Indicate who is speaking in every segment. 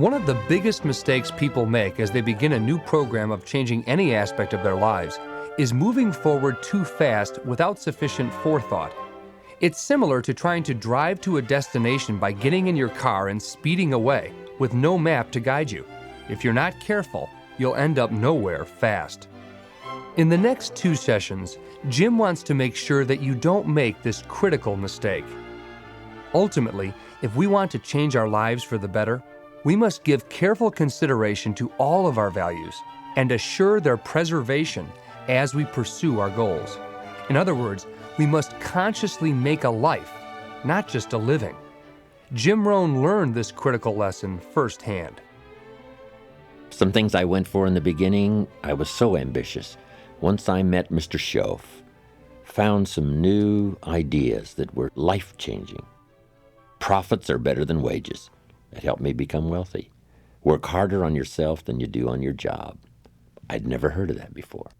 Speaker 1: One of the biggest mistakes people make as they begin a new program of changing any aspect of their lives is moving forward too fast without sufficient forethought. It's similar to trying to drive to a destination by getting in your car and speeding away with no map to guide you. If you're not careful, you'll end up nowhere fast. In the next 2 sessions, Jim wants to make sure that you don't make this critical mistake. Ultimately, if we want to change our lives for the better, we must give careful consideration to all of our values and assure their preservation as we pursue our goals. In other words, we must consciously make a life, not just a living. Jim Rohn learned this critical lesson firsthand.
Speaker 2: Some things I went for in the beginning, I was so ambitious. Once I met Mr. Schoaf, found some new ideas that were life-changing. Profits are better than wages. It helped me become wealthy. Work harder on yourself than you do on your job. I'd never heard of that before.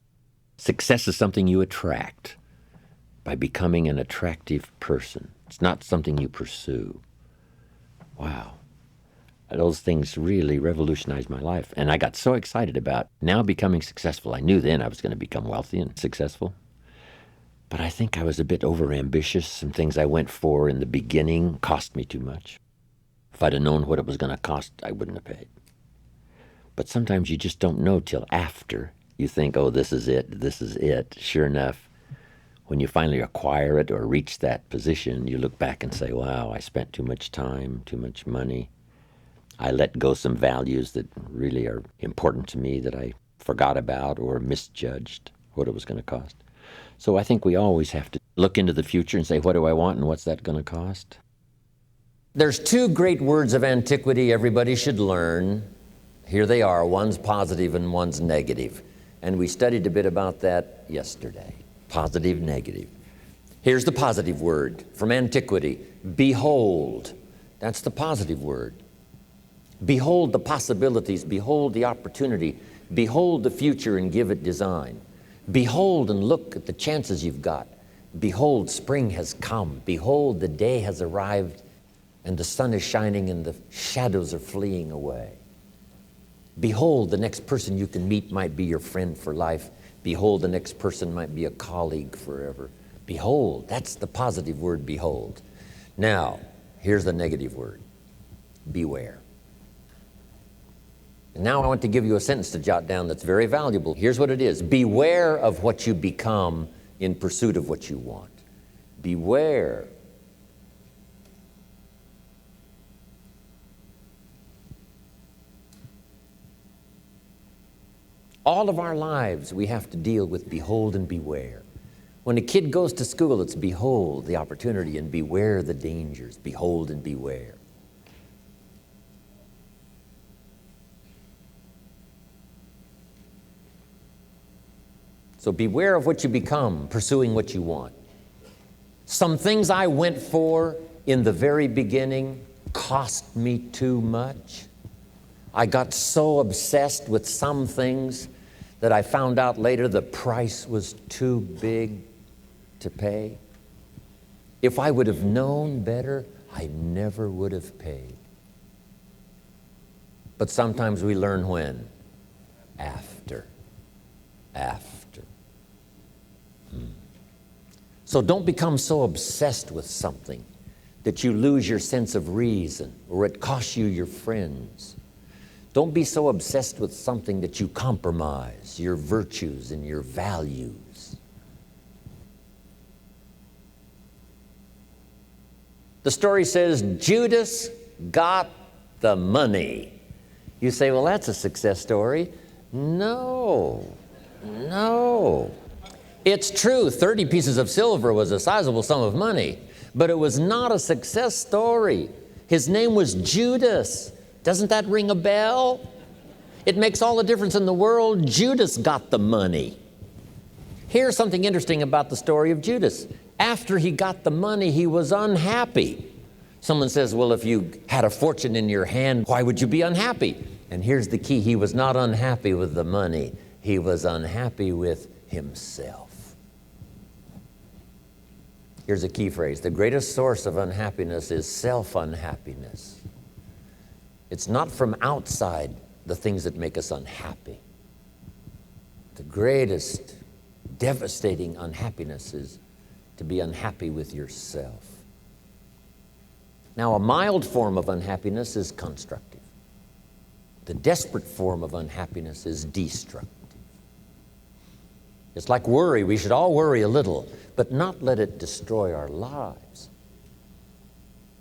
Speaker 2: Success is something you attract by becoming an attractive person. It's not something you pursue. Wow. Those things really revolutionized my life. And I got so excited about now becoming successful. I knew then I was going to become wealthy and successful. But I think I was a bit overambitious. Some things I went for in the beginning cost me too much. If I'd have known what it was going to cost, I wouldn't have paid. But sometimes you just don't know till after. You think, oh, this is it, this is it. Sure enough, when you finally acquire it or reach that position, you look back and say, wow, I spent too much time, too much money. I let go some values that really are important to me that I forgot about or misjudged what it was going to cost. So I think we always have to look into the future and say, what do I want and what's that going to cost?
Speaker 3: There's 2 great words of antiquity everybody should learn. Here they are. One's positive and one's negative. And we studied a bit about that yesterday. Positive, negative. Here's the positive word from antiquity. Behold. That's the positive word. Behold the possibilities. Behold the opportunity. Behold the future and give it design. Behold and look at the chances you've got. Behold, spring has come. Behold, the day has arrived and the sun is shining and the shadows are fleeing away. Behold, the next person you can meet might be your friend for life. Behold, the next person might be a colleague forever. Behold, that's the positive word, behold. Now, here's the negative word, beware. And now I want to give you a sentence to jot down that's very valuable. Here's what it is. Beware of what you become in pursuit of what you want. Beware. All of our lives, we have to deal with behold and beware. When a kid goes to school, it's behold the opportunity and beware the dangers. Behold and beware. So beware of what you become, pursuing what you want. Some things I went for in the very beginning cost me too much. I got so obsessed with some things that I found out later the price was too big to pay. If I would have known better, I never would have paid. But sometimes we learn when? After. So don't become so obsessed with something that you lose your sense of reason or it costs you your friends. Don't be so obsessed with something that you compromise your virtues and your values. The story says Judas got the money. You say, well, that's a success story. No. It's true, 30 pieces of silver was a sizable sum of money, but it was not a success story. His name was Judas. Doesn't that ring a bell? It makes all the difference in the world. Judas got the money. Here's something interesting about the story of Judas. After he got the money, he was unhappy. Someone says, well, if you had a fortune in your hand, why would you be unhappy? And here's the key. He was not unhappy with the money. He was unhappy with himself. Here's a key phrase. The greatest source of unhappiness is self-unhappiness. It's not from outside the things that make us unhappy. The greatest devastating unhappiness is to be unhappy with yourself. Now, a mild form of unhappiness is constructive. The desperate form of unhappiness is destructive. It's like worry. We should all worry a little, but not let it destroy our lives.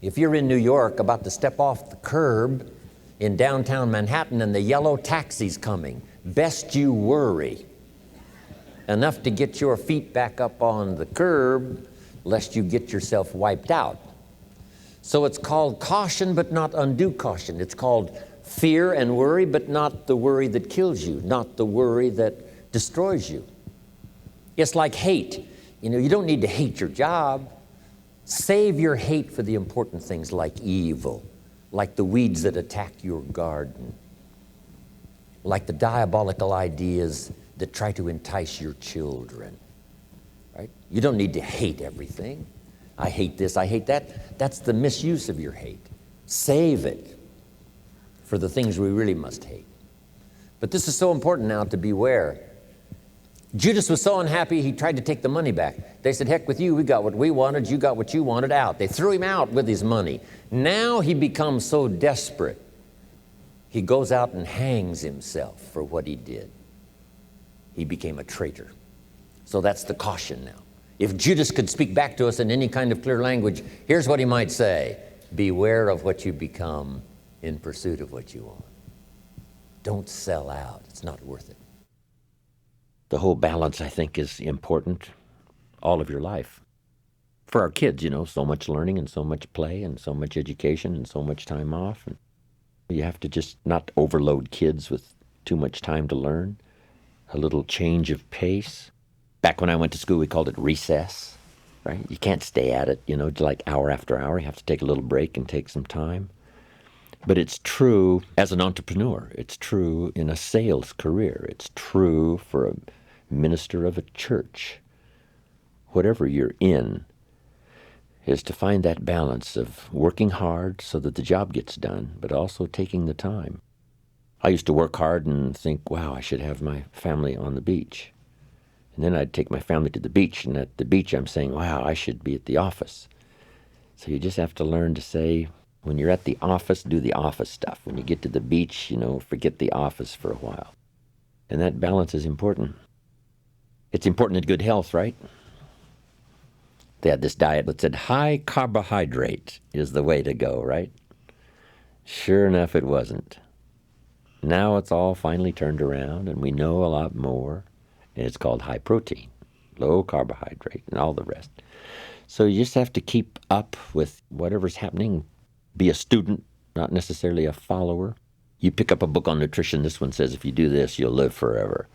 Speaker 3: If you're in New York about to step off the curb in downtown Manhattan and the yellow taxi's coming, best you worry enough to get your feet back up on the curb lest you get yourself wiped out. So it's called caution, but not undue caution. It's called fear and worry, but not the worry that kills you, not the worry that destroys you. It's like hate. You don't need to hate your job. Save your hate for the important things like evil, like the weeds that attack your garden, like the diabolical ideas that try to entice your children, right? You don't need to hate everything. I hate this, I hate that. That's the misuse of your hate. Save it for the things we really must hate. But this is so important now to beware. Judas was so unhappy, he tried to take the money back. They said, heck with you, we got what we wanted, you got what you wanted, out. They threw him out with his money. Now he becomes so desperate, he goes out and hangs himself for what he did. He became a traitor. So that's the caution now. If Judas could speak back to us in any kind of clear language, here's what he might say: beware of what you become in pursuit of what you want. Don't sell out. It's not worth it.
Speaker 2: The whole balance, I think, is important all of your life. For our kids, so much learning and so much play and so much education and so much time off. And you have to just not overload kids with too much time to learn. A little change of pace. Back when I went to school, we called it recess, right? You can't stay at it, like hour after hour. You have to take a little break and take some time. But it's true as an entrepreneur. It's true in a sales career. It's true for a minister of a church. Whatever you're in, is to find that balance of working hard so that the job gets done, but also taking the time. I used to work hard and think, wow, I should have my family on the beach. And then I'd take my family to the beach, and at the beach I'm saying, wow, I should be at the office. So you just have to learn to say, when you're at the office, do the office stuff. When you get to the beach, forget the office for a while. And that balance is important. It's important in good health, right? They had this diet that said high carbohydrate is the way to go, right? Sure enough, it wasn't. Now it's all finally turned around, and we know a lot more, and it's called high protein, low carbohydrate, and all the rest. So you just have to keep up with whatever's happening. Be a student, not necessarily a follower. You pick up a book on nutrition, this one says, if you do this, you'll live forever.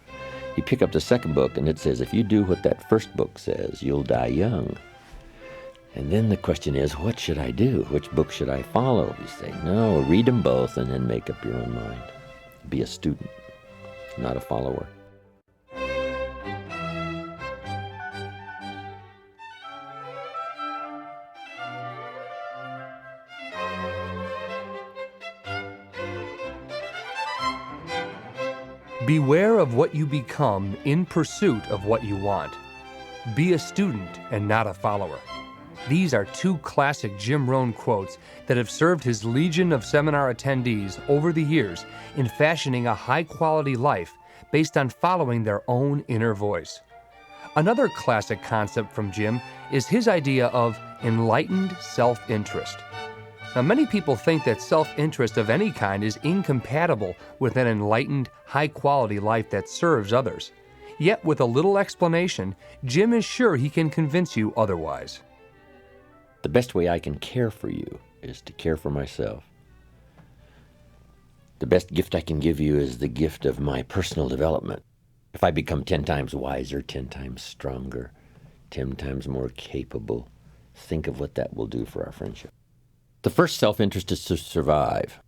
Speaker 2: You pick up the second book, and it says, if you do what that first book says, you'll die young. And then the question is, what should I do? Which book should I follow? You say, no, read them both and then make up your own mind. Be a student, not a follower.
Speaker 1: Beware of what you become in pursuit of what you want. Be a student and not a follower. These are two classic Jim Rohn quotes that have served his legion of seminar attendees over the years in fashioning a high-quality life based on following their own inner voice. Another classic concept from Jim is his idea of enlightened self-interest. Now, many people think that self-interest of any kind is incompatible with an enlightened, high-quality life that serves others. Yet, with a little explanation, Jim is sure he can convince you otherwise.
Speaker 2: The best way I can care for you is to care for myself. The best gift I can give you is the gift of my personal development. If I become 10 times wiser, 10 times stronger, 10 times more capable, think of what that will do for our friendship. The first self-interest is to survive.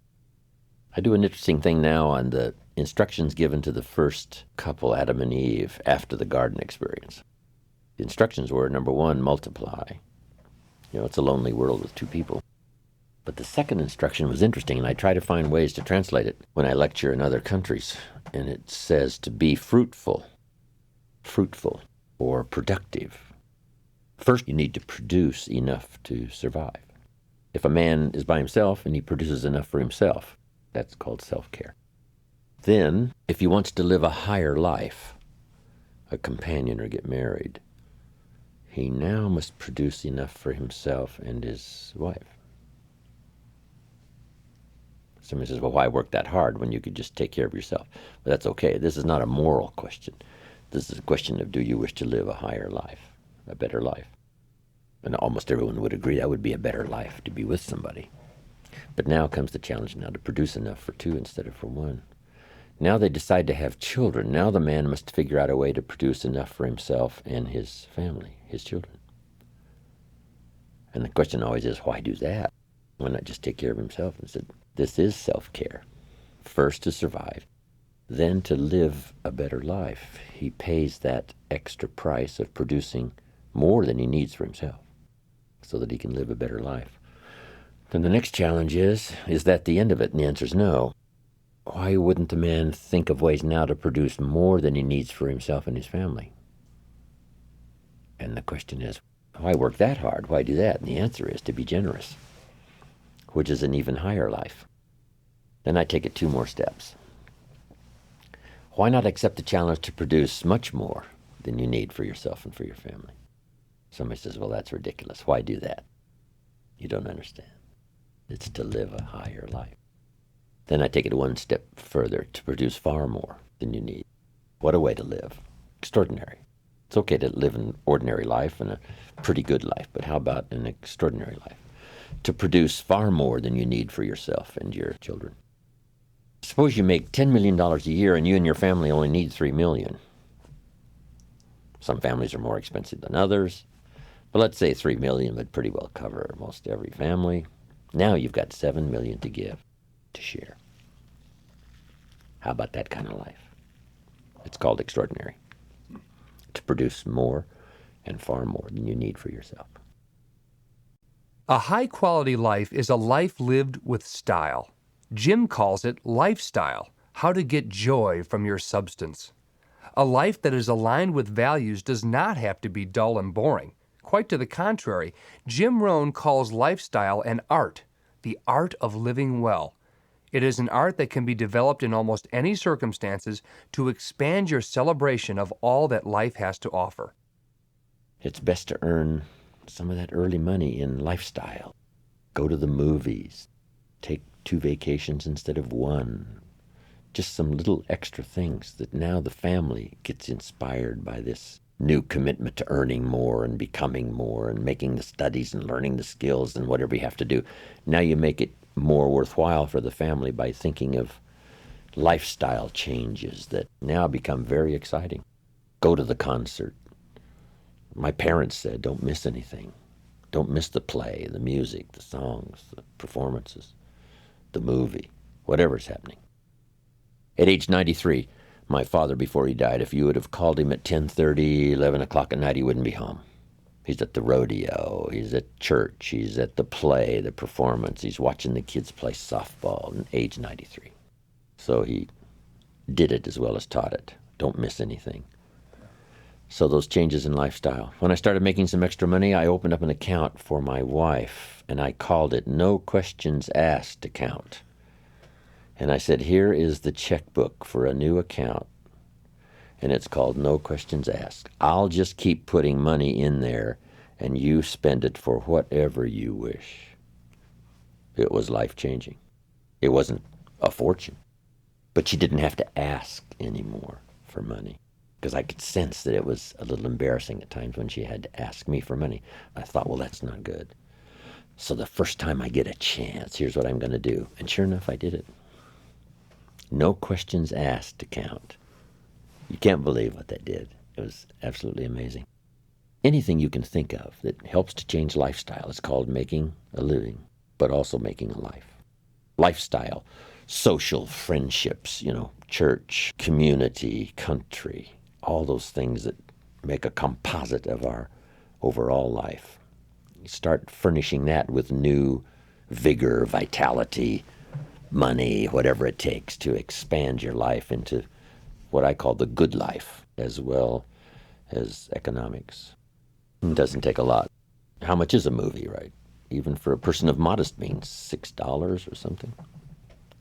Speaker 2: I do an interesting thing now on the instructions given to the first couple, Adam and Eve, after the garden experience. The instructions were, number one, multiply. It's a lonely world with two people. But the second instruction was interesting, and I try to find ways to translate it when I lecture in other countries. And it says to be fruitful or productive. First, you need to produce enough to survive. If a man is by himself and he produces enough for himself, that's called self-care. Then, if he wants to live a higher life, a companion or get married, he now must produce enough for himself and his wife. Somebody says, well, why work that hard when you could just take care of yourself? Well, that's okay. This is not a moral question. This is a question of, do you wish to live a higher life, a better life? And almost everyone would agree that would be a better life, to be with somebody. But now comes the challenge now to produce enough for two instead of for one. Now they decide to have children. Now the man must figure out a way to produce enough for himself and his family, his children. And the question always is, why do that? Why not just take care of himself? And said, this is self-care. First to survive, then to live a better life. He pays that extra price of producing more than he needs for himself so that he can live a better life. Then the next challenge is that the end of it? And the answer is no. Why wouldn't the man think of ways now to produce more than he needs for himself and his family? And the question is, why work that hard? Why do that? And the answer is to be generous, which is an even higher life. Then I take it two more steps. Why not accept the challenge to produce much more than you need for yourself and for your family? Somebody says, well, that's ridiculous. Why do that? You don't understand. It's to live a higher life. Then I take it one step further, to produce far more than you need. What a way to live. Extraordinary. It's okay to live an ordinary life and a pretty good life, but how about an extraordinary life? To produce far more than you need for yourself and your children. Suppose you make $10 million a year and you and your family only need $3 million. Some families are more expensive than others, but let's say $3 million would pretty well cover most every family. Now you've got $7 million to give, to share. How about that kind of life? It's called extraordinary. To produce more and far more than you need for yourself.
Speaker 1: A high-quality life is a life lived with style. Jim calls it lifestyle, how to get joy from your substance. A life that is aligned with values does not have to be dull and boring. Quite to the contrary, Jim Rohn calls lifestyle an art, the art of living well. It is an art that can be developed in almost any circumstances to expand your celebration of all that life has to offer.
Speaker 2: It's best to earn some of that early money in lifestyle. Go to the movies. Take 2 vacations instead of 1. Just some little extra things that now the family gets inspired by this new commitment to earning more and becoming more and making the studies and learning the skills and whatever you have to do. Now you make it more worthwhile for the family by thinking of lifestyle changes that now become very exciting. Go to the concert. My parents said, don't miss anything. Don't miss the play, the music, the songs, the performances, the movie, whatever's happening. At age 93, my father, before he died, if you would have called him at 10:30, 11 o'clock at night, he wouldn't be home. He's at the rodeo, he's at church, he's at the play, the performance, he's watching the kids play softball at age 93. So he did it as well as taught it. Don't miss anything. So those changes in lifestyle. When I started making some extra money, I opened up an account for my wife, and I called it No Questions Asked account. And I said, here is the checkbook for a new account, and it's called No Questions Asked. I'll just keep putting money in there, and you spend it for whatever you wish. It was life-changing. It wasn't a fortune, but she didn't have to ask anymore for money, because I could sense that it was a little embarrassing at times when she had to ask me for money. I thought, well, that's not good. So the first time I get a chance, here's what I'm going to do. And sure enough, I did it. No Questions Asked account. You can't believe what that did. It was absolutely amazing. Anything you can think of that helps to change lifestyle is called making a living, but also making a life. Lifestyle, social friendships, church, community, country, all those things that make a composite of our overall life. You start furnishing that with new vigor, vitality, money, whatever it takes to expand your life into what I call the good life, as well as economics. It doesn't take a lot. How much is a movie, right? Even for a person of modest means, $6 or something.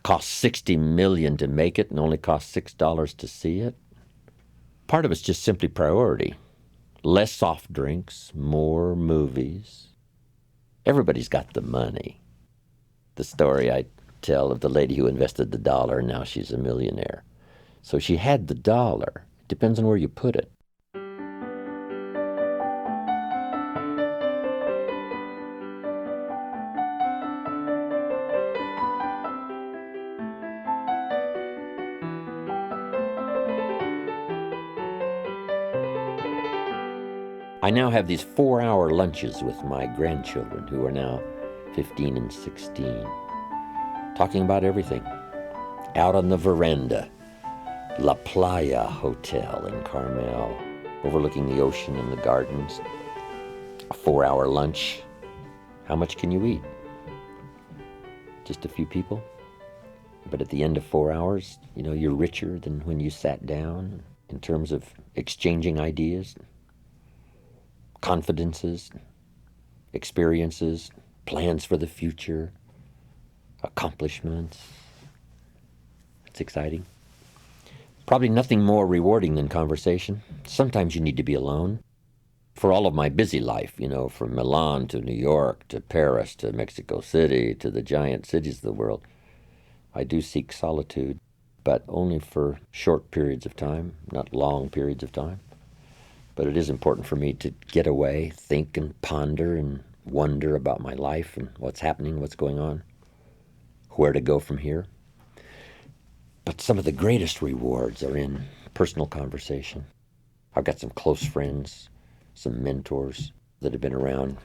Speaker 2: Costs $60 million to make it and only costs $6 to see it. Part of it's just simply priority. Less soft drinks, more movies. Everybody's got the money. The story I tell of the lady who invested the dollar, and now she's a millionaire. So she had the dollar. It depends on where you put it. I now have these 4-hour lunches with my grandchildren, who are now 15 and 16, talking about everything. Out on the veranda, La Playa Hotel in Carmel, overlooking the ocean and the gardens. A 4-hour lunch. How much can you eat? Just a few people? But at the end of 4 hours, you're richer than when you sat down in terms of exchanging ideas, confidences, experiences, plans for the future, accomplishments. It's exciting. Probably nothing more rewarding than conversation. Sometimes you need to be alone. For all of my busy life, from Milan to New York to Paris to Mexico City to the giant cities of the world, I do seek solitude, but only for short periods of time, not long periods of time. But it is important for me to get away, think and ponder and wonder about my life and what's happening, what's going on, where to go from here. But some of the greatest rewards are in personal conversation. I've got some close friends, some mentors that have been around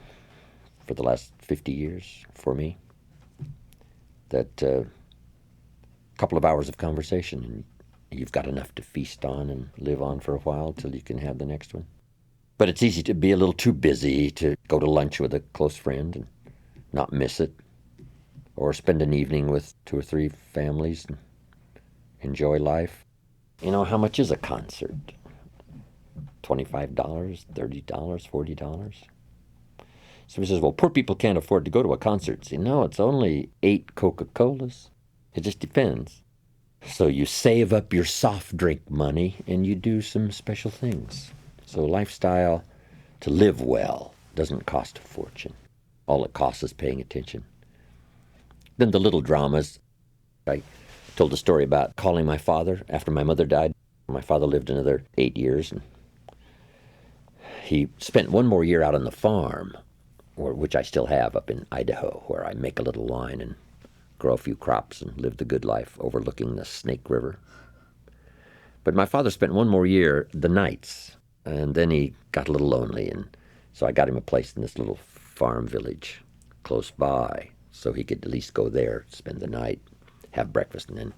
Speaker 2: for the last 50 years for me, that a couple of hours of conversation and you've got enough to feast on and live on for a while till you can have the next one. But it's easy to be a little too busy to go to lunch with a close friend and not miss it, or spend an evening with 2 or 3 families and enjoy life. How much is a concert? $25, $30, $40? So he says, well, poor people can't afford to go to a concert. See, no, it's only 8 Coca-Colas. It just depends. So you save up your soft drink money and you do some special things. So lifestyle to live well doesn't cost a fortune. All it costs is paying attention. Then the little dramas. I told a story about calling my father after my mother died. My father lived another 8 years, and he spent 1 more year out on the farm, which I still have up in Idaho, where I make a little wine and grow a few crops and live the good life overlooking the Snake River. But my father spent 1 more year the nights, and then he got a little lonely, and so I got him a place in this little farm village close by so he could at least go there, spend the night, have breakfast, and then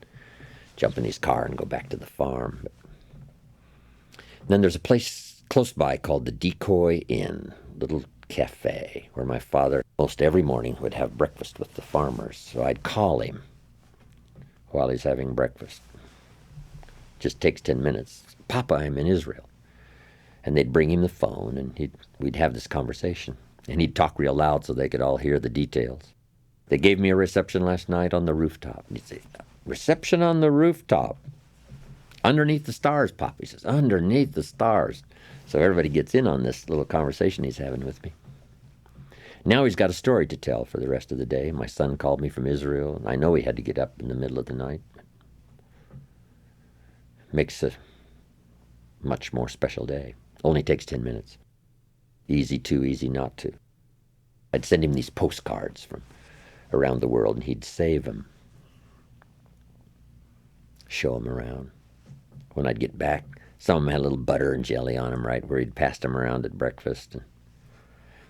Speaker 2: jump in his car and go back to the farm. But then there's a place close by called the Decoy Inn, little cafe, where my father most every morning would have breakfast with the farmers. So I'd call him while he's having breakfast. Just takes 10 minutes. Papa, I'm in Israel. And they'd bring him the phone, and we'd have this conversation. And he'd talk real loud so they could all hear the details. They gave me a reception last night on the rooftop. And he'd say, reception on the rooftop. Underneath the stars, Papa. He says, underneath the stars. So everybody gets in on this little conversation he's having with me. Now he's got a story to tell for the rest of the day. My son called me from Israel, and I know he had to get up in the middle of the night. Makes a much more special day. Only takes 10 minutes. Easy to, easy not to. I'd send him these postcards from around the world, and he'd save them. Show them around. When I'd get back, some of them had a little butter and jelly on them, right, where he'd passed them around at breakfast. And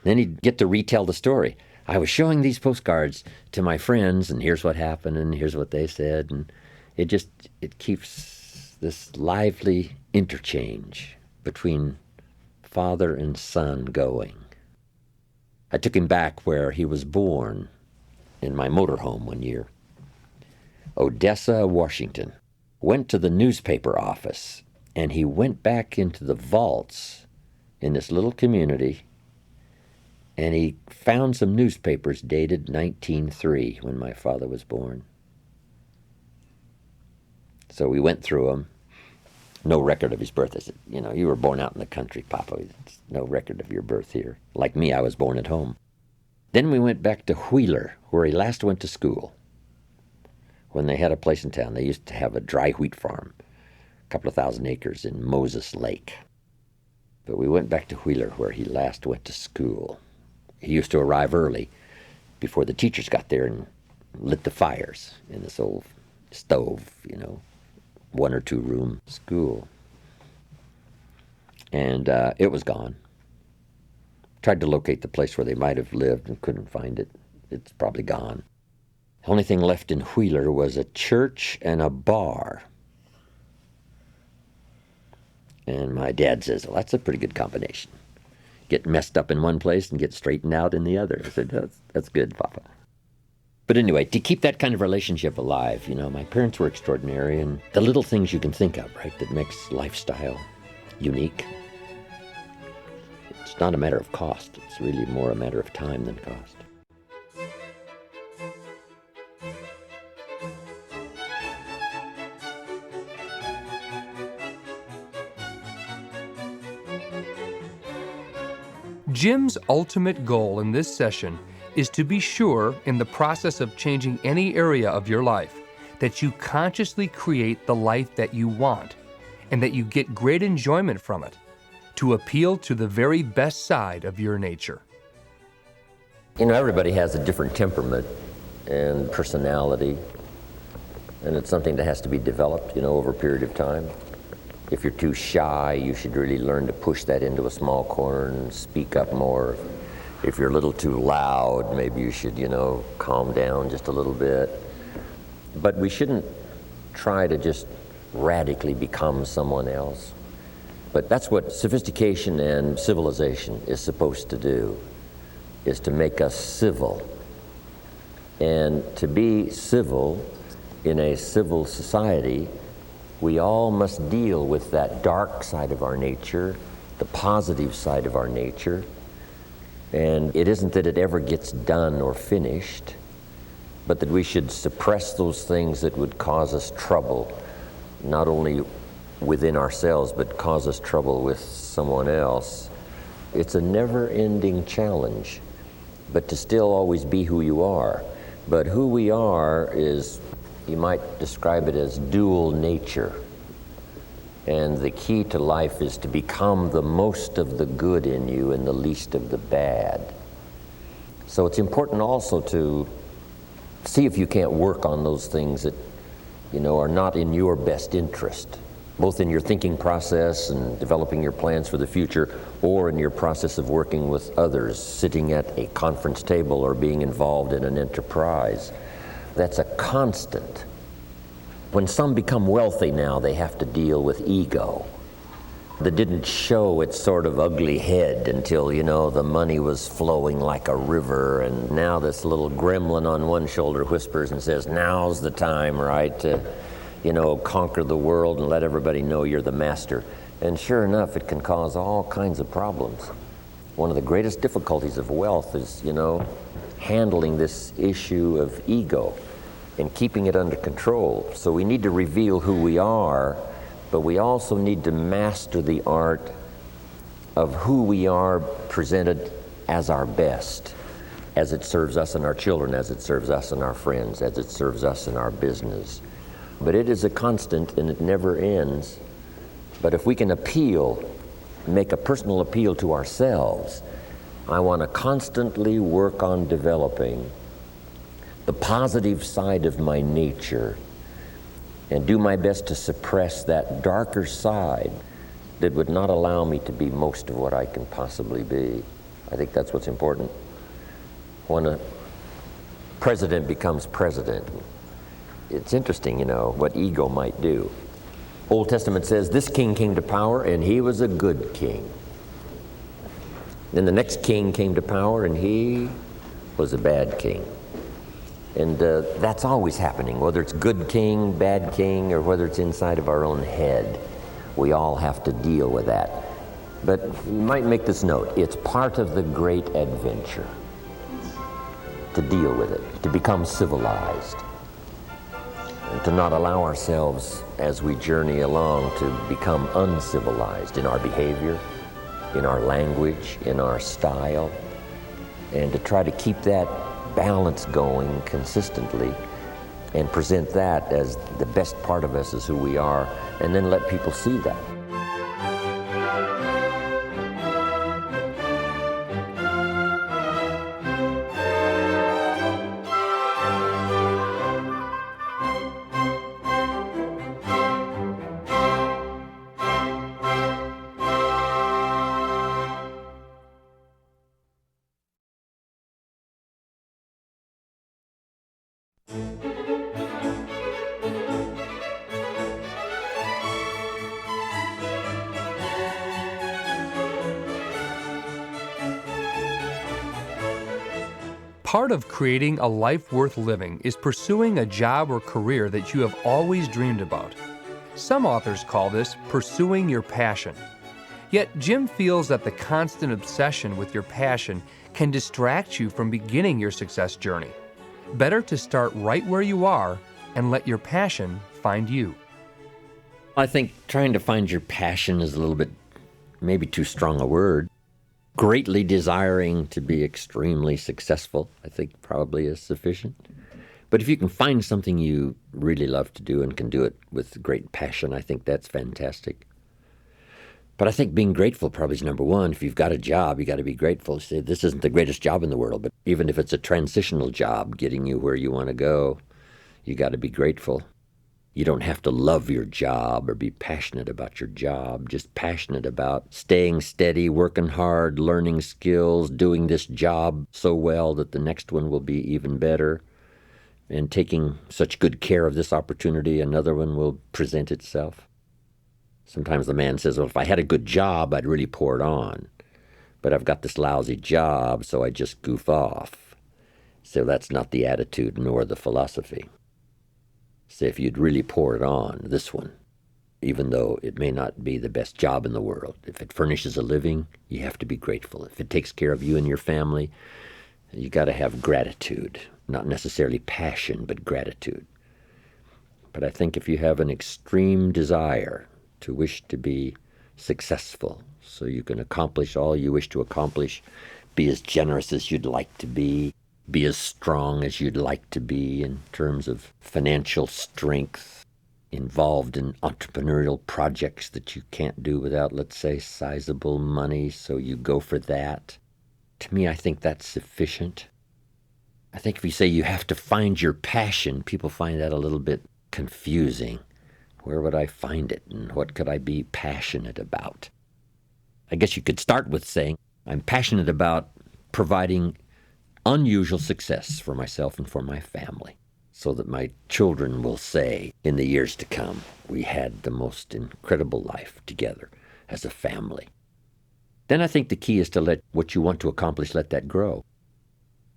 Speaker 2: then he'd get to retell the story. I was showing these postcards to my friends, and here's what happened, and here's what they said. And it keeps this lively interchange between father and son going. I took him back where he was born in my motorhome one year. Odessa, Washington. Went to the newspaper office, and he went back into the vaults in this little community, and he found some newspapers dated 1903, when my father was born. So we went through them. No record of his birth. I said, you were born out in the country, Papa. There's no record of your birth here. Like me, I was born at home. Then we went back to Wheeler, where he last went to school. When they had a place in town, they used to have a dry wheat farm, a couple of thousand acres in Moses Lake. But we went back to Wheeler, where he last went to school. He used to arrive early, before the teachers got there, and lit the fires in this old stove, 1 or 2 room school. And it was gone. Tried to locate the place where they might have lived and couldn't find it. It's probably gone. The only thing left in Wheeler was a church and a bar. And my dad says, well, that's a pretty good combination. Get messed up in one place and get straightened out in the other. I said, that's good, Papa. But anyway, to keep that kind of relationship alive, my parents were extraordinary, and the little things you can think of, right, that makes lifestyle unique. It's not a matter of cost. It's really more a matter of time than cost.
Speaker 1: Jim's ultimate goal in this session is to be sure, in the process of changing any area of your life, that you consciously create the life that you want, and that you get great enjoyment from it, to appeal to the very best side of your nature.
Speaker 3: Everybody has a different temperament and personality, and it's something that has to be developed, over a period of time. If you're too shy, you should really learn to push that into a small corner and speak up more. If you're a little too loud, maybe you should, calm down just a little bit. But we shouldn't try to just radically become someone else. But that's what sophistication and civilization is supposed to do, is to make us civil. And to be civil in a civil society, we all must deal with that dark side of our nature, the positive side of our nature. And it isn't that it ever gets done or finished, but that we should suppress those things that would cause us trouble, not only within ourselves, but cause us trouble with someone else. It's a never-ending challenge, but to still always be who you are. But who we are is, you might describe it as dual nature. And the key to life is to become the most of the good in you and the least of the bad. So it's important also to see if you can't work on those things that, are not in your best interest, both in your thinking process and developing your plans for the future, or in your process of working with others, sitting at a conference table or being involved in an enterprise. That's a constant. When some become wealthy now, they have to deal with ego that didn't show its sort of ugly head until, the money was flowing like a river, and now this little gremlin on one shoulder whispers and says, now's the time, right, to, conquer the world and let everybody know you're the master. And sure enough, it can cause all kinds of problems. One of the greatest difficulties of wealth is, handling this issue of ego and keeping it under control. So we need to reveal who we are, but we also need to master the art of who we are presented as our best, as it serves us and our children, as it serves us and our friends, as it serves us in our business. But it is a constant and it never ends. But if we can make a personal appeal to ourselves, I want to constantly work on developing the positive side of my nature and do my best to suppress that darker side that would not allow me to be most of what I can possibly be. I think that's what's important. When a president becomes president, it's interesting, what ego might do. Old Testament says this king came to power and he was a good king. Then the next king came to power and he was a bad king. And that's always happening, whether it's good king, bad king, or whether it's inside of our own head. We all have to deal with that. But you might make this note, it's part of the great adventure to deal with it, to become civilized, and to not allow ourselves as we journey along to become uncivilized in our behavior, in our language, in our style, and to try to keep that balance going consistently and present that as the best part of us, as who we are, and then let people see that.
Speaker 1: Part of creating a life worth living is pursuing a job or career that you have always dreamed about. Some authors call this pursuing your passion. Yet Jim feels that the constant obsession with your passion can distract you from beginning your success journey. Better to start right where you are and let your passion find you.
Speaker 2: I think trying to find your passion is a little bit, maybe too strong a word. Greatly desiring to be extremely successful, I think probably is sufficient. But if you can find something you really love to do and can do it with great passion, I think that's fantastic. But I think being grateful probably is number one. If you've got a job, you got to be grateful. Say, this isn't the greatest job in the world, but even if it's a transitional job getting you where you want to go, you got to be grateful. You don't have to love your job or be passionate about your job, just passionate about staying steady, working hard, learning skills, doing this job so well that the next one will be even better, and taking such good care of this opportunity, another one will present itself. Sometimes the man says, well, if I had a good job, I'd really pour it on. But I've got this lousy job, so I just goof off. So that's not the attitude nor the philosophy. Say, if you'd really pour it on, this one, even though it may not be the best job in the world, if it furnishes a living, you have to be grateful. If it takes care of you and your family, you got to have gratitude, not necessarily passion, but gratitude. But I think if you have an extreme desire to wish to be successful, so you can accomplish all you wish to accomplish, be as generous as you'd like to be as strong as you'd like to be in terms of financial strength, involved in entrepreneurial projects that you can't do without, let's say, sizable money, so you go for that. To me, I think that's sufficient. I think if you say you have to find your passion, people find that a little bit confusing. Where would I find it, and what could I be passionate about? I guess you could start with saying, I'm passionate about providing unusual success for myself and for my family, so that my children will say in the years to come, we had the most incredible life together as a family. Then I think the key is to let what you want to accomplish, let that grow.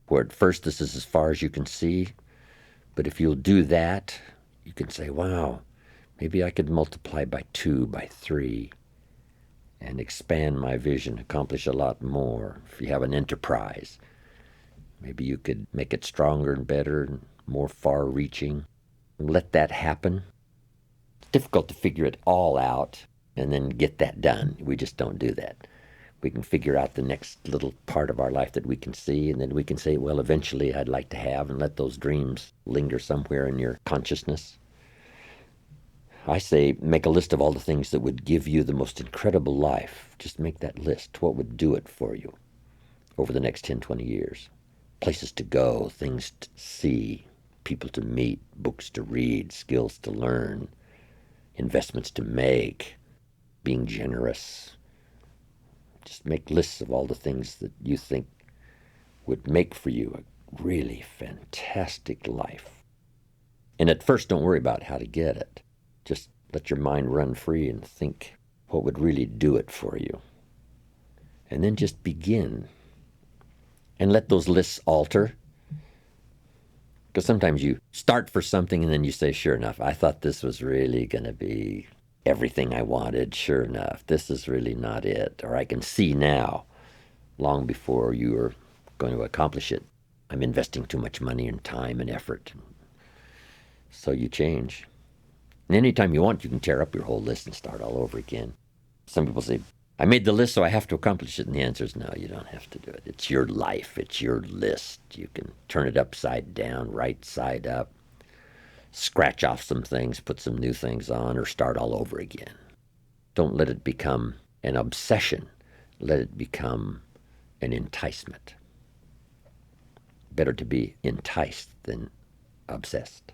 Speaker 2: Where at first this is as far as you can see, but if you'll do that, you can say, wow, maybe I could multiply by 2, by 3, and expand my vision, accomplish a lot more. If you have an enterprise, maybe you could make it stronger and better and more far-reaching. Let that happen. It's difficult to figure it all out and then get that done. We just don't do that. We can figure out the next little part of our life that we can see, and then we can say, well, eventually I'd like to have, and let those dreams linger somewhere in your consciousness. I say make a list of all the things that would give you the most incredible life. Just make that list. What would do it for you over the next 10, 20 years? Places to go, things to see, people to meet, books to read, skills to learn, investments to make, being generous. Just make lists of all the things that you think would make for you a really fantastic life. And at first, don't worry about how to get it. Just let your mind run free and think what would really do it for you. And then just begin. And let those lists alter. Because sometimes you start for something and then you say, sure enough, I thought this was really going to be everything I wanted. Sure enough, this is really not it. Or I can see now, long before you were going to accomplish it, I'm investing too much money and time and effort. So you change. And anytime you want, you can tear up your whole list and start all over again. Some people say, I made the list, so I have to accomplish it. And the answer is no, you don't have to do it. It's your life. It's your list. You can turn it upside down, right side up, scratch off some things, put some new things on, or start all over again. Don't let it become an obsession. Let it become an enticement. Better to be enticed than obsessed.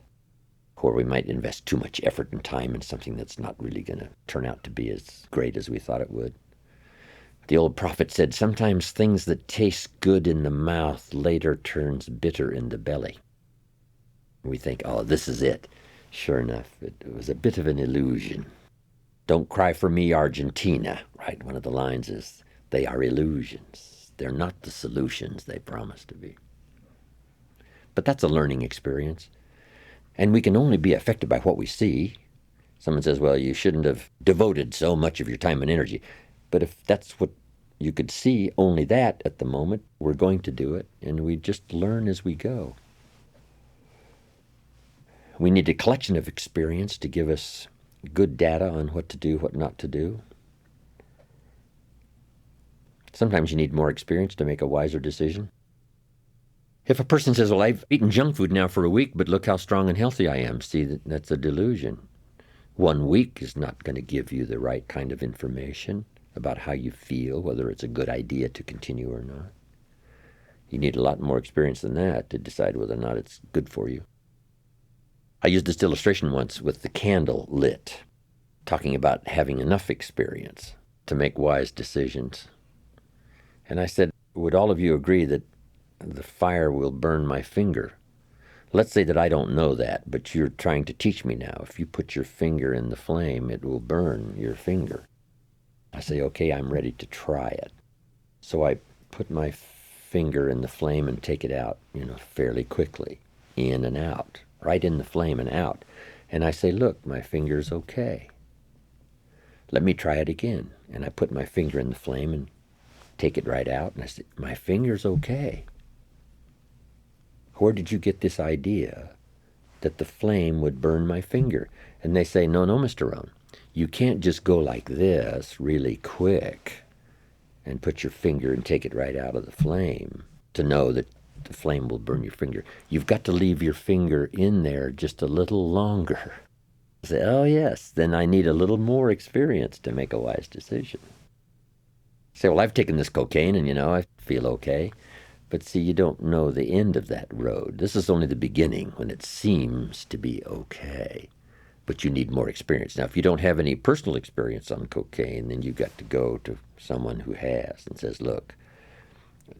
Speaker 2: Or we might invest too much effort and time in something that's not really going to turn out to be as great as we thought it would. The old prophet said, sometimes things that taste good in the mouth later turns bitter in the belly. We think, oh, this is it. Sure enough, it was a bit of an illusion. Don't cry for me, Argentina, right? One of the lines is, they are illusions. They're not the solutions they promise to be. But that's a learning experience. And we can only be affected by what we see. Someone says, well, you shouldn't have devoted so much of your time and energy. But if that's what you could see, only that at the moment, we're going to do it, and we just learn as we go. We need a collection of experience to give us good data on what to do, what not to do. Sometimes you need more experience to make a wiser decision. If a person says, well, I've eaten junk food now for a week, but look how strong and healthy I am, see, that's a delusion. 1 week is not going to give you the right kind of information about how you feel, whether it's a good idea to continue or not. You need a lot more experience than that to decide whether or not it's good for you. I used this illustration once with the candle lit, talking about having enough experience to make wise decisions. And I said, would all of you agree that the fire will burn my finger? Let's say that I don't know that, but you're trying to teach me now. If you put your finger in the flame, it will burn your finger. I say, okay, I'm ready to try it. So I put my finger in the flame and take it out, fairly quickly, in and out, right in the flame and out. And I say, look, my finger's okay. Let me try it again. And I put my finger in the flame and take it right out. And I say, my finger's okay. Where did you get this idea that the flame would burn my finger? And they say, no, Mr. Rohn, you can't just go like this really quick and put your finger and take it right out of the flame to know that the flame will burn your finger. You've got to leave your finger in there just a little longer. I say, oh yes, then I need a little more experience to make a wise decision. Say, well, I've taken this cocaine and I feel okay. But see, you don't know the end of that road. This is only the beginning when it seems to be okay. But you need more experience. Now, if you don't have any personal experience on cocaine, then you've got to go to someone who has and says, look,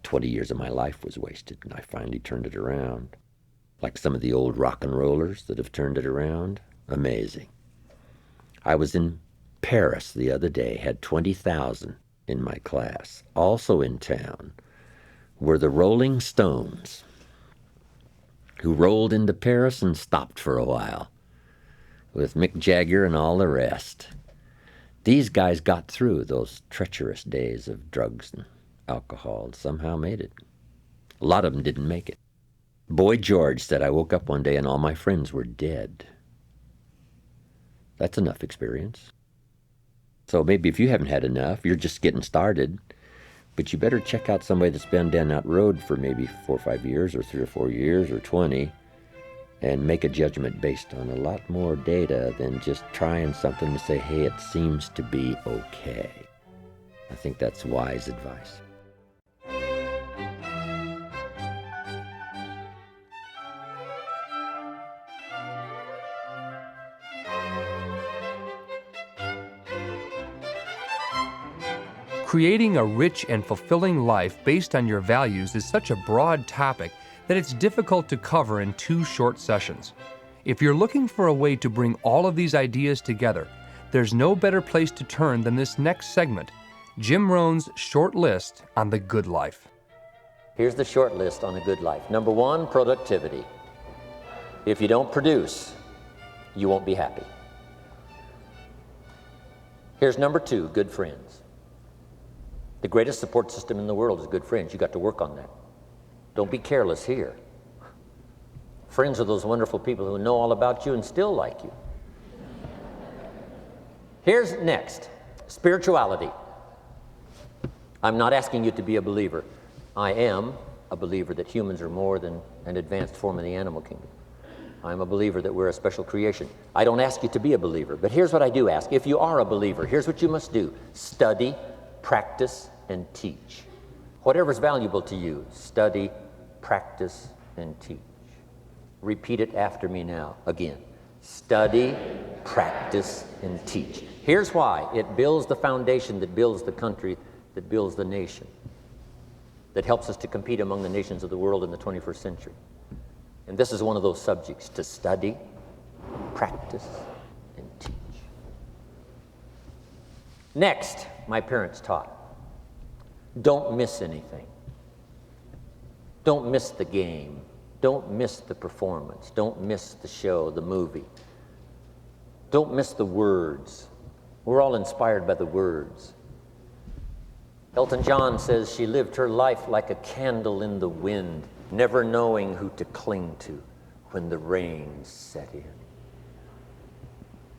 Speaker 2: 20 years of my life was wasted, and I finally turned it around. Like some of the old rock and rollers that have turned it around. Amazing. I was in Paris the other day, had 20,000 in my class. Also in town were the Rolling Stones, who rolled into Paris and stopped for a while, with Mick Jagger and all the rest. These guys got through those treacherous days of drugs and alcohol and somehow made it. A lot of them didn't make it. Boy George said, I woke up one day and all my friends were dead. That's enough experience. So maybe if you haven't had enough, you're just getting started, but you better check out somebody that's been down that road for maybe 4 or 5 years or 3 or 4 years or 20 and make a judgment based on a lot more data than just trying something to say, hey, it seems to be okay. I think that's wise advice.
Speaker 1: Creating a rich and fulfilling life based on your values is such a broad topic that it's difficult to cover in 2 short sessions. If you're looking for a way to bring all of these ideas together, there's no better place to turn than this next segment, Jim Rohn's short list on the good life.
Speaker 3: Here's the short list on a good life. Number 1, productivity. If you don't produce, you won't be happy. Here's number 2, good friends. The greatest support system in the world is good friends. You got to work on that. Don't be careless here. Friends are those wonderful people who know all about you and still like you. Here's next, spirituality. I'm not asking you to be a believer. I am a believer that humans are more than an advanced form of the animal kingdom. I'm a believer that we're a special creation. I don't ask you to be a believer, but here's what I do ask. If you are a believer, here's what you must do. Study, practice, and teach. Whatever's valuable to you, study, practice, and teach. Repeat it after me now, again. Study, practice, and teach. Here's why. It builds the foundation that builds the country, that builds the nation, that helps us to compete among the nations of the world in the 21st century. And this is one of those subjects, to study, practice, and teach. Next, my parents taught, don't miss anything. Don't miss the game. Don't miss the performance. Don't miss the show, the movie. Don't miss the words. We're all inspired by the words. Elton John says she lived her life like a candle in the wind, never knowing who to cling to when the rain set in.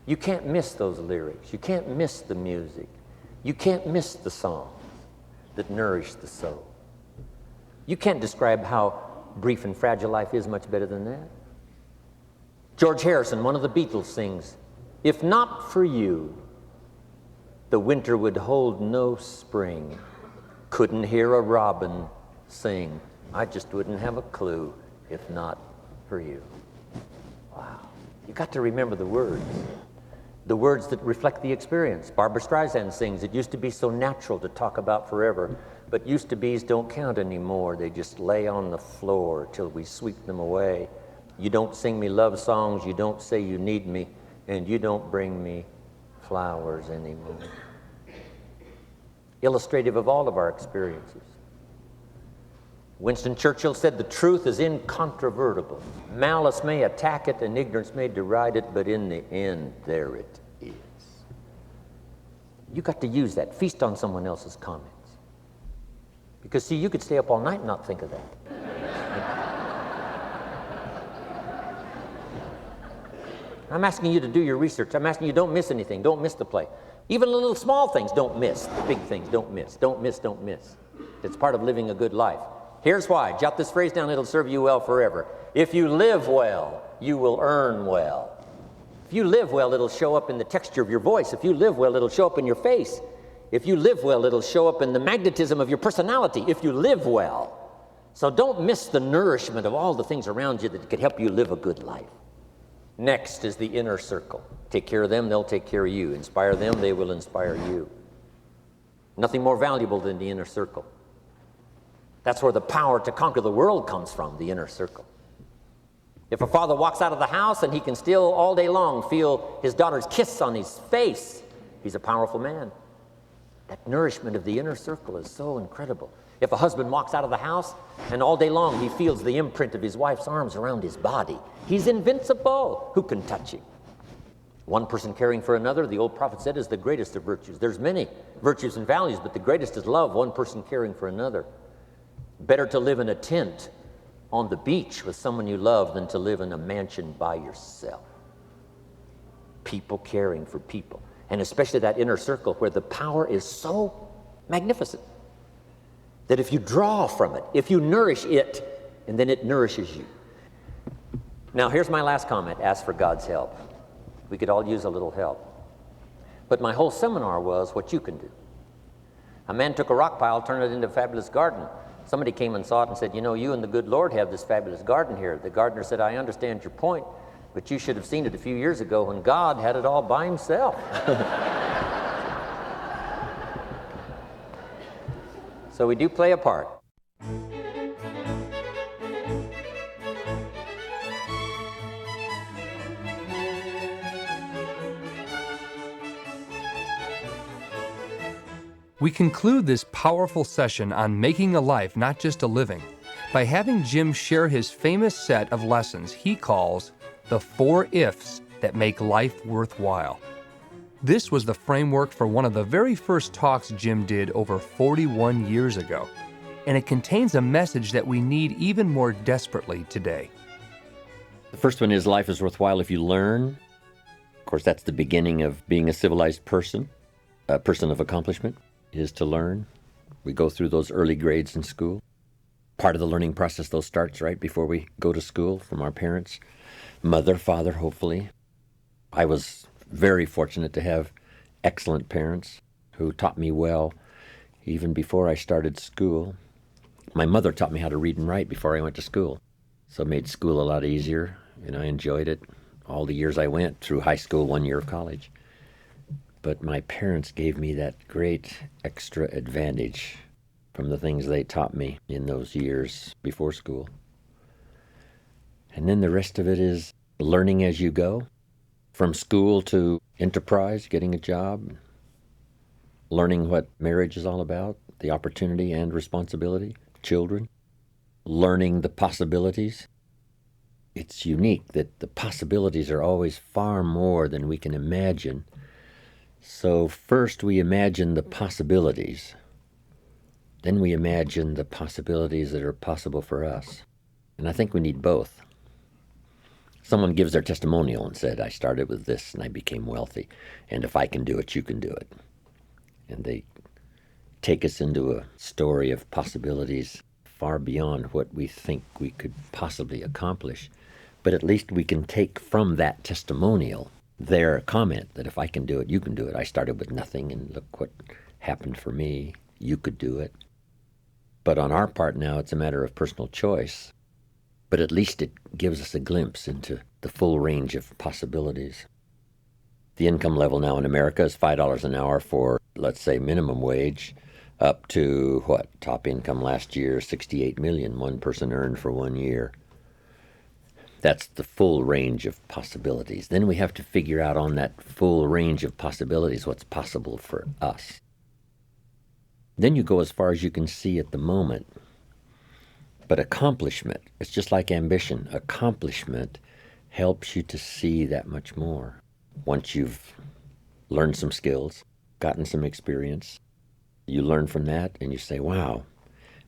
Speaker 3: You can't miss those lyrics. You can't miss the music. You can't miss the songs that nourish the soul. You can't describe how brief and fragile life is much better than that. George Harrison, one of the Beatles, sings, "If not for you, the winter would hold no spring. Couldn't hear a robin sing. I just wouldn't have a clue if not for you." Wow. You got to remember the words that reflect the experience. Barbra Streisand sings, "It used to be so natural to talk about forever, but used to be's don't count anymore. They just lay on the floor till we sweep them away. You don't sing me love songs, you don't say you need me, and you don't bring me flowers anymore." Illustrative of all of our experiences. Winston Churchill said, "The truth is incontrovertible. Malice may attack it and ignorance may deride it, but in the end, there it is." You got to use that. Feast on someone else's comments. Because, see, you could stay up all night and not think of that. I'm asking you to do your research. I'm asking you, don't miss anything. Don't miss the play. Even the little small things, don't miss. The big things, don't miss. Don't miss, don't miss. It's part of living a good life. Here's why. Jot this phrase down. It'll serve you well forever. If you live well, you will earn well. If you live well, it'll show up in the texture of your voice. If you live well, it'll show up in your face. If you live well, it'll show up in the magnetism of your personality. If you live well. So don't miss the nourishment of all the things around you that could help you live a good life. Next is the inner circle. Take care of them, they'll take care of you. Inspire them, they will inspire you. Nothing more valuable than the inner circle. That's where the power to conquer the world comes from, the inner circle. If a father walks out of the house and he can still all day long feel his daughter's kiss on his face, he's a powerful man. That nourishment of the inner circle is so incredible. If a husband walks out of the house and all day long he feels the imprint of his wife's arms around his body, he's invincible. Who can touch him? One person caring for another, the old prophet said, is the greatest of virtues. There's many virtues and values, but the greatest is love, one person caring for another. Better to live in a tent on the beach with someone you love than to live in a mansion by yourself. People caring for people, and especially that inner circle where the power is so magnificent that if you draw from it, if you nourish it, and then it nourishes you. Now, here's my last comment. Ask for God's help. We could all use a little help. But my whole seminar was what you can do. A man took a rock pile, turned it into a fabulous garden. Somebody came and saw it and said, "You know, you and the good Lord have this fabulous garden here." The gardener said, "I understand your point, but you should have seen it a few years ago when God had it all by himself." So we do play a part.
Speaker 1: We conclude this powerful session on making a life, not just a living, by having Jim share his famous set of lessons he calls the 4 ifs that make life worthwhile. This was the framework for one of the very first talks Jim did over 41 years ago, and it contains a message that we need even more desperately today.
Speaker 2: The first one is life is worthwhile if you learn. Of course, that's the beginning of being a civilized person. A person of accomplishment is to learn. We go through those early grades in school. Part of the learning process, though, starts right before we go to school from our parents, mother, father, hopefully. I was very fortunate to have excellent parents who taught me well even before I started school. My mother taught me how to read and write before I went to school, so it made school a lot easier, and I enjoyed it all the years I went through high school, 1 year of college. But my parents gave me that great extra advantage from the things they taught me in those years before school. And then the rest of it is learning as you go, from school to enterprise, getting a job, learning what marriage is all about, the opportunity and responsibility, children, learning the possibilities. It's unique that the possibilities are always far more than we can imagine. So first we imagine the possibilities, then we imagine the possibilities that are possible for us. And I think we need both. Someone gives their testimonial and said, I started with this and I became wealthy, and if I can do it, you can do it. And they take us into a story of possibilities far beyond what we think we could possibly accomplish. But at least we can take from that testimonial their comment that if I can do it, you can do it. I started with nothing and look what happened for me. You could do it. But on our part now, it's a matter of personal choice. But at least it gives us a glimpse into the full range of possibilities. The income level now in America is $5 an hour for, let's say, minimum wage, up to what? Top income last year, $68 million, one person earned for 1 year. That's the full range of possibilities. Then we have to figure out on that full range of possibilities what's possible for us. Then you go as far as you can see at the moment. But accomplishment, it's just like ambition. Accomplishment helps you to see that much more. Once you've learned some skills, gotten some experience, you learn from that and you say, wow,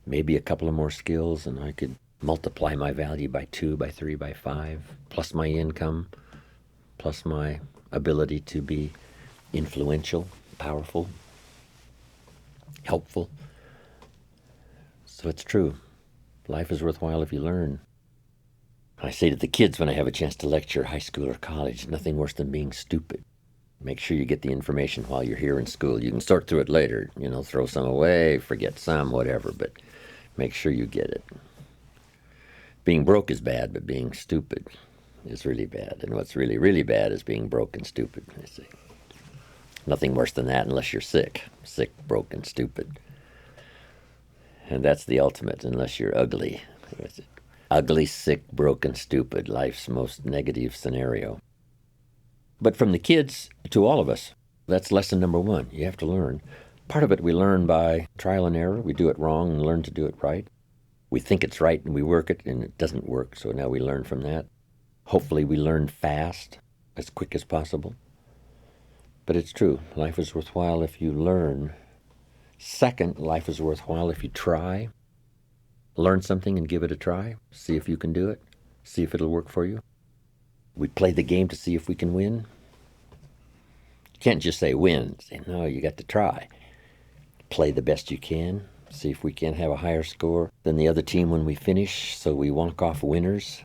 Speaker 2: maybe a couple of more skills and I could multiply my value by 2, by 3, by 5, plus my income, plus my ability to be influential, powerful, helpful. So it's true. Life is worthwhile if you learn. I say to the kids when I have a chance to lecture high school or college, nothing worse than being stupid. Make sure you get the information while you're here in school. You can sort through it later, throw some away, forget some, whatever, but make sure you get it. Being broke is bad, but being stupid is really bad. And what's really, really bad is being broke and stupid, I say. Nothing worse than that unless you're sick. Sick, broke, and stupid. And that's the ultimate, unless you're ugly. Ugly, sick, broken, stupid, life's most negative scenario. But from the kids to all of us, that's lesson number 1. You have to learn. Part of it we learn by trial and error. We do it wrong and learn to do it right. We think it's right and we work it and it doesn't work, so now we learn from that. Hopefully we learn fast, as quick as possible. But it's true, life is worthwhile if you learn. Second, life is worthwhile if you try. Learn something and give it a try. See if you can do it. See if it'll work for you. We play the game to see if we can win. You can't just say win. Say, no, you got to try. Play the best you can. See if we can have a higher score than the other team when we finish, so we walk off winners.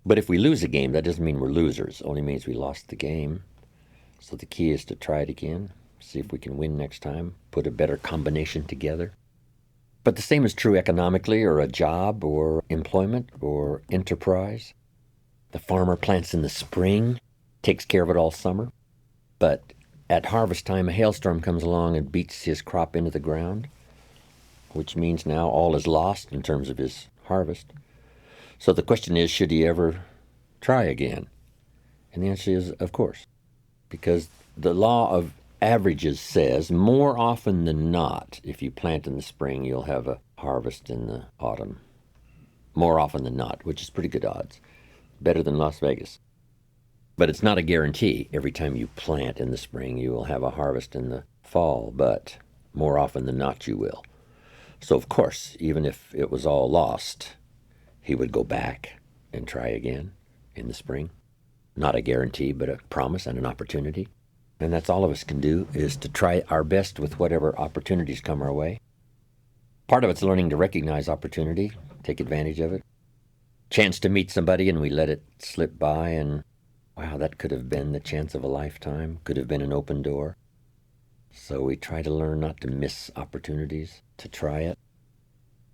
Speaker 2: But if we lose a game, that doesn't mean we're losers. It only means we lost the game. So the key is to try it again. See if we can win next time. Put a better combination together. But the same is true economically, or a job, or employment, or enterprise. The farmer plants in the spring, takes care of it all summer. But at harvest time, a hailstorm comes along and beats his crop into the ground, which means now all is lost in terms of his harvest. So the question is, should he ever try again? And the answer is, of course. Because the law of averages says more often than not, if you plant in the spring, you'll have a harvest in the autumn. more often than not, which is pretty good odds. Better than Las Vegas. But it's not a guarantee. Every time you plant in the spring, you will have a harvest in the fall, but more often than not, you will. So, of course, even if it was all lost, he would go back and try again in the spring. Not a guarantee, but a promise and an opportunity. And that's all of us can do, is to try our best with whatever opportunities come our way. Part of it's learning to recognize opportunity, take advantage of it. Chance to meet somebody and we let it slip by, and wow, that could have been the chance of a lifetime, could have been an open door. So we try to learn not to miss opportunities, to try it.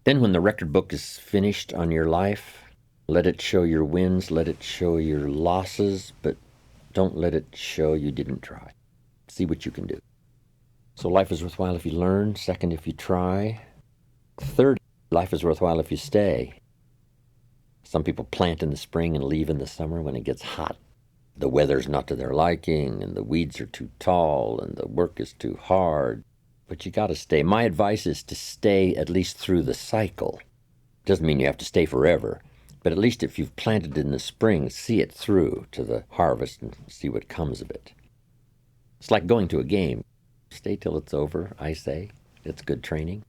Speaker 2: Then when the record book is finished on your life, let it show your wins, let it show your losses, but don't let it show you didn't try. See what you can do. So life is worthwhile if you learn. Second, if you try. Third, life is worthwhile if you stay. Some people plant in the spring and leave in the summer when it gets hot. The weather's not to their liking, and the weeds are too tall, and the work is too hard. But you got to stay. My advice is to stay at least through the cycle. Doesn't mean you have to stay forever, but at least if you've planted in the spring, see it through to the harvest and see what comes of it. It's like going to a game. Stay till it's over, I say. It's good training.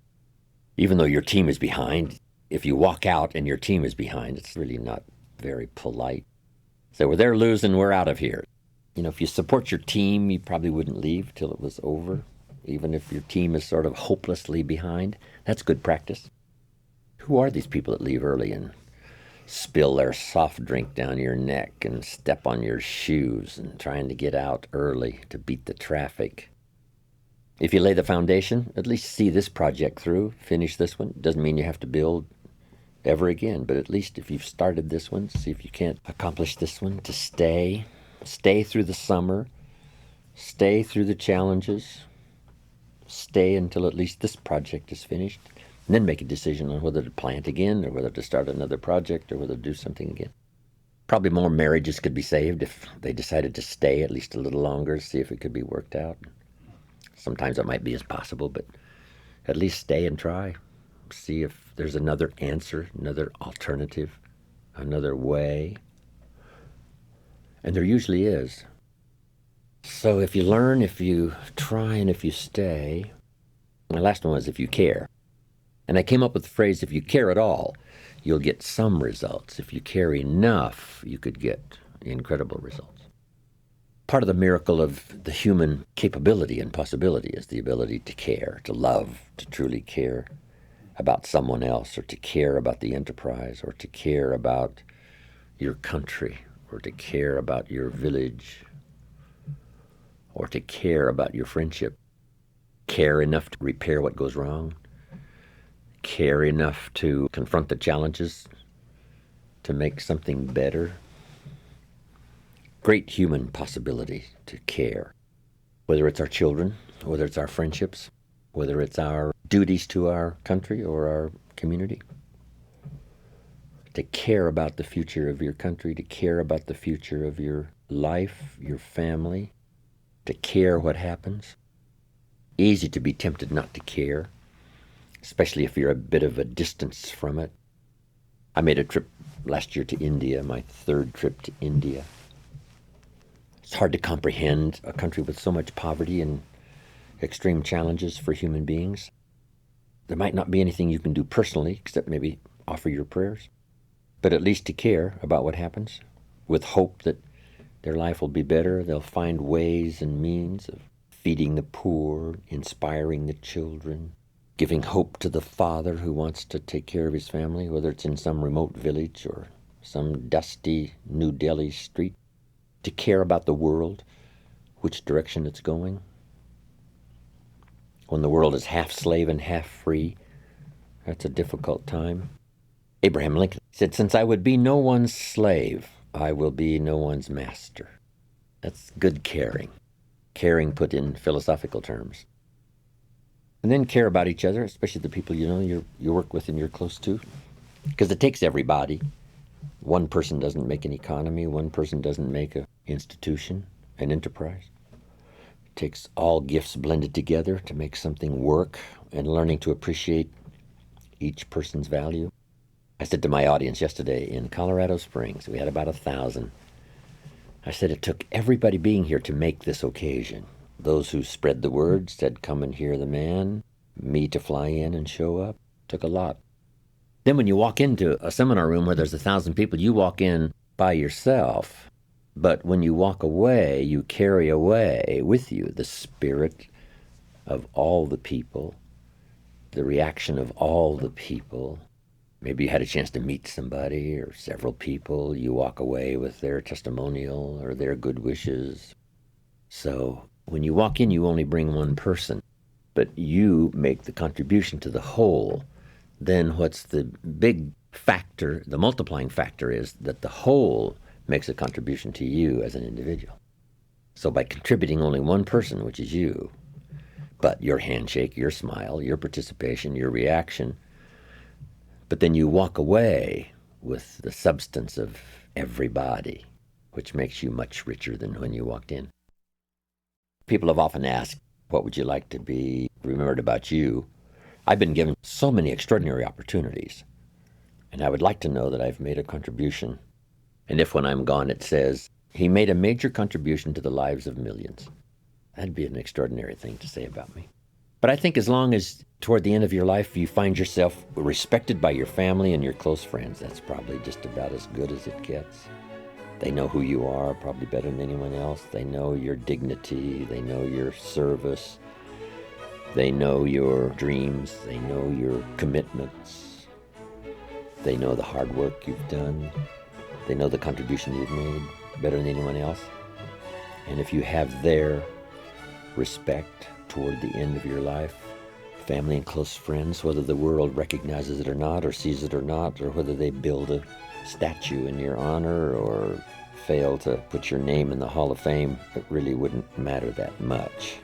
Speaker 2: Even though your team is behind, if you walk out and your team is behind, it's really not very polite. So we're there losing, we're out of here. You know, if you support your team, you probably wouldn't leave till it was over. Even if your team is sort of hopelessly behind, that's good practice. Who are these people that leave early and spill their soft drink down your neck and step on your shoes and trying to get out early to beat the traffic? If you lay the foundation, at least see this project through, finish this one. Doesn't mean you have to build ever again, but at least if you've started this one, see if you can't accomplish this one, to stay through the summer, stay through the challenges, stay until at least this project is finished, and then make a decision on whether to plant again or whether to start another project or whether to do something again. Probably more marriages could be saved if they decided to stay at least a little longer, see if it could be worked out. Sometimes it might be as possible, but at least stay and try. See if there's another answer, another alternative, another way. And there usually is. So if you learn, if you try, and if you stay, my last one was if you care. And I came up with the phrase, if you care at all, you'll get some results. If you care enough, you could get incredible results. Part of the miracle of the human capability and possibility is the ability to care, to love, to truly care about someone else, or to care about the enterprise, or to care about your country, or to care about your village, or to care about your friendship. Care enough to repair what goes wrong. Care enough to confront the challenges, to make something better. Great human possibility to care. Whether it's our children, whether it's our friendships, whether it's our duties to our country or our community. To care about the future of your country, to care about the future of your life, your family, to care what happens. Easy to be tempted not to care, especially if you're a bit of a distance from it. I made a trip last year to India, my third trip to India. It's hard to comprehend a country with so much poverty and extreme challenges for human beings. There might not be anything you can do personally, except maybe offer your prayers, but at least to care about what happens, with hope that their life will be better. They'll find ways and means of feeding the poor, inspiring the children, giving hope to the father who wants to take care of his family, whether it's in some remote village or some dusty New Delhi street. To care about the world, which direction it's going. When the world is half slave and half free, that's a difficult time. Abraham Lincoln said, "Since I would be no one's slave, I will be no one's master." That's good caring. Caring put in philosophical terms. And then care about each other, especially the people you work with and you're close to, because it takes everybody. One person doesn't make an economy. One person doesn't make an institution, an enterprise. It takes all gifts blended together to make something work, and learning to appreciate each person's value. I said to my audience yesterday in Colorado Springs, we had about 1,000. I said it took everybody being here to make this occasion. Those who spread the word, said, come and hear the man, me to fly in and show up, took a lot. Then when you walk into a seminar room where there's 1,000 people, you walk in by yourself. But when you walk away, you carry away with you the spirit of all the people, the reaction of all the people. Maybe you had a chance to meet somebody or several people. You walk away with their testimonial or their good wishes. So when you walk in, you only bring one person, but you make the contribution to the whole. Then what's the big factor, the multiplying factor, is that the whole makes a contribution to you as an individual. So by contributing only one person, which is you, but your handshake, your smile, your participation, your reaction, but then you walk away with the substance of everybody, which makes you much richer than when you walked in. People have often asked, what would you like to be remembered about you? I've been given so many extraordinary opportunities, and I would like to know that I've made a contribution. And if when I'm gone it says, he made a major contribution to the lives of millions, that'd be an extraordinary thing to say about me. But I think as long as toward the end of your life you find yourself respected by your family and your close friends, that's probably just about as good as it gets. They know who you are probably better than anyone else. They know your dignity. They know your service. They know your dreams. They know your commitments. They know the hard work you've done. They know the contribution you've made better than anyone else. And if you have their respect toward the end of your life, family and close friends, whether the world recognizes it or not, or sees it or not, or whether they build a statue in your honor or fail to put your name in the Hall of Fame, it really wouldn't matter that much.